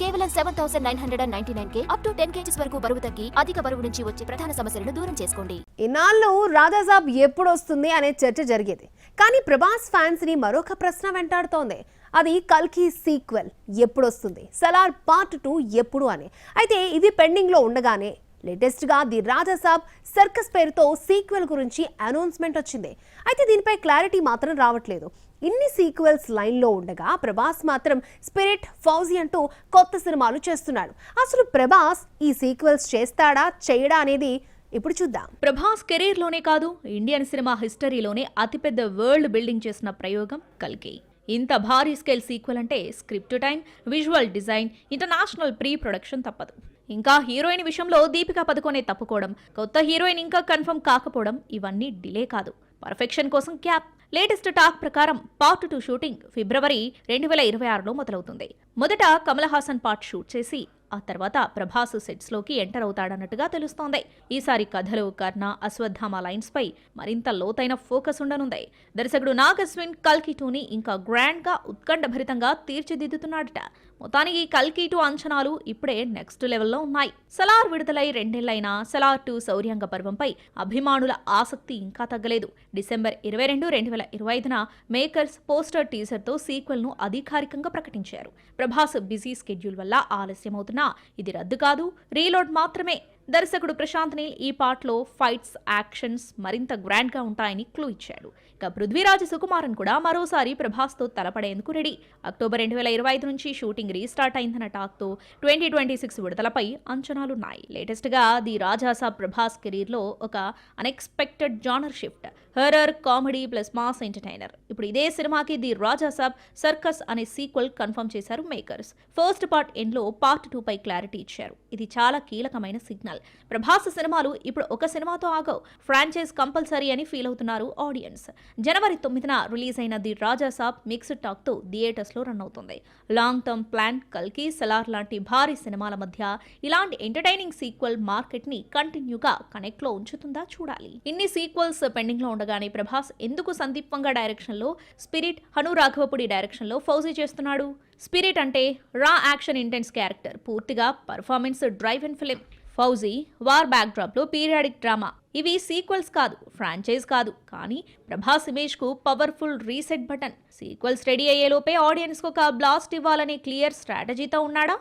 కేవలం 7,999 up to 10 kgs వరకు బరువు తగ్గి అధిక బరువు నుంచి వచ్చే ప్రధాన సమస్యలను దూరం చేసుకోండి. ఇన్నాళ్ళు రాజాసాబ్ ఎప్పుడు వస్తుంది అనే చర్చ జరిగేది. కానీ ప్రభాస్ ఫ్యాన్స్ ని మరొక ప్రశ్న వెంటాడుతోంది. అది కల్కి సీక్వెల్ ఎప్పుడు వస్తుంది, సలార్ పార్ట్ 2 ఎప్పుడు అని. అయితే ఇది పెండింగ్ లో ఉండగానే లేటెస్ట్ గా ది రాజాసాబ్ సర్కస్ పేరుతో సీక్వెల్ గురించి అనౌన్స్మెంట్ వచ్చింది. అయితే దీనిపై క్లారిటీ మాత్రం రావట్లేదు. ఇన్ని సీక్వెల్స్ లైన్లో ఉండగా ప్రభాస్ మాత్రం స్పిరిట్, ఫౌజీ అంటూ కొత్త సినిమాలు చేస్తున్నాడు. అసలు ప్రభాస్ ఈ సీక్వెల్స్ చేస్తాడా చేయడా అనేది ఇప్పుడు చూద్దాం. ప్రభాస్ కెరీర్ లోనే కాదు, ఇండియన్ సినిమా హిస్టరీలోనే అతిపెద్ద వరల్డ్ బిల్డింగ్ చేసిన ప్రయోగం కల్కి. ఇంత భారీ స్కేల్ సీక్వెల్ అంటే script time, visual design, international pre production తప్పదు. ఇంకా హీరోయిన్ విషయంలో దీపికా పదుకొనే తప్పుకోవడం, కొత్త హీరోయిన్ ఇంకా కన్ఫర్మ్ కాకపోవడం ఇవన్నీ డిలే కాదు, పర్ఫెక్షన్ కోసం క్యాప్. లేటెస్ట్ టాక్ ప్రకారం పార్ట్ 2 షూటింగ్ ఫిబ్రవరి 2026లో మొదలవుతుంది. మొదట కమల్ హాసన్ పార్ట్ షూట్ చేసి ఆ తర్వాత ప్రభాస్ సెట్స్ లోకి ఎంటర్ అవుతాడన్నట్టుగా తెలుస్తోంది. ఈసారి కథలు, కర్ణ, అశ్వత్థామ లైన్స్ పై మరింత లోతైన ఫోకస్ ఉండనుంది. దర్శకుడు నాగ్ అశ్విన్ కల్కి 2ని ఇంకా గ్రాండ్ గా, ఉత్కంఠభరితంగా తీర్చిదిద్దుతున్నాడట. మొత్తానికి కల్కి 2 అంచనాలు ఇప్పుడే నెక్స్ట్ లెవెల్లో ఉన్నాయి. సలార్ విడుదలై 2 నెలలైనా సలార్ 2 శౌర్యాంగ పర్వంపై అభిమానుల ఆసక్తి ఇంకా తగ్గలేదు. డిసెంబర్ 22, 2025న మేకర్స్ పోస్టర్ టీజర్ తో సీక్వెల్ ను అధికారికంగా ప్రకటించారు. ప్రభాస్ బిజీ స్కెడ్యూల్ వల్ల ఆలస్యమవుతున్నా ఇది రద్దు కాదు, రీలోడ్ మాత్రమే. దర్శకుడు ప్రశాంత్ నీల్ ఈ పార్ట్లో ఫైట్స్, యాక్షన్స్ మరింత గ్రాండ్ గా ఉంటాయని క్లూ ఇచ్చాడు. ఇక పృథ్వీరాజ్ సుకుమారన్ కూడా మరోసారి ప్రభాస్ తో తలపడేందుకు రెడీ. అక్టోబర్ 2025 నుంచి షూటింగ్ రీస్టార్ట్ అయిందన్న టాక్ తో 2026 విడుదలపై అంచనాలున్నాయి. లేటెస్ట్ గా ది రాజాసాబ్ ప్రభాస్ కెరీర్ లో ఒక unexpected genre shift, horror, comedy plus mass entertainer. ఇప్పుడు ఇదే సినిమాకి ది రాజాసాబ్ సర్కస్ అనే సీక్వెల్ కన్ఫర్మ్ చేశారు మేకర్స్. ఫస్ట్ పార్ట్ ఎండ్ లో పార్ట్ 2 పై క్లారిటీ ఇచ్చారు. ఇది చాలా కీలకమైన సిగ్నల్. ప్రభాస్ సినిమాలు ఇప్పుడు ఒక సినిమాతో ఆగవు, ఫ్రాంచైజ్ కంపల్సరీ అని ఫీల్ అవుతున్నారు ఆడియన్స్. జనవరి 9న రిలీజ్ అయిన ది రాజాసాబ్ మిక్స్డ్ టాక్ తో థియేటర్స్ లో రన్ అవుతుంది. లాంగ్ టర్మ్ ప్లాన్ కల్కి, సలార్ లాంటి భారీ సినిమాల మధ్య ఇలాంటి ఎంటర్టైనింగ్ సీక్వెల్ మార్కెట్ ని కంటిన్యూగా కనెక్ట్ లో ఉంచుతుందా చూడాలి. ఇన్ని సీక్వెల్స్ పెండింగ్ లో ఉండగానే ప్రభాస్ ఎందుకు సందీప్ వంగ డైరెక్షన్ లో స్పిరిట్, హను రాఘవపుడి డైరెక్షన్ లో ఫౌజీ చేస్తున్నాడు? స్పిరిట్ అంటే రా యాక్షన్ ఇంటెన్స్ క్యారెక్టర్, పూర్తిగా performance drive and film. Fauji war backdrop లో పీరియాడిక్ డ్రామా. ఇవి సీక్వెల్స్ కాదు, ఫ్రాంచైజ్ కాదు, కానీ ప్రభాస్ ఇమేజ్ కు powerful reset button. Sequels ready అయ్యేలోపే ఆడియన్స్ కు ఒక బ్లాస్ట్ ఇవ్వాలనే క్లియర్ స్ట్రాటజీతో ఉన్నాడా?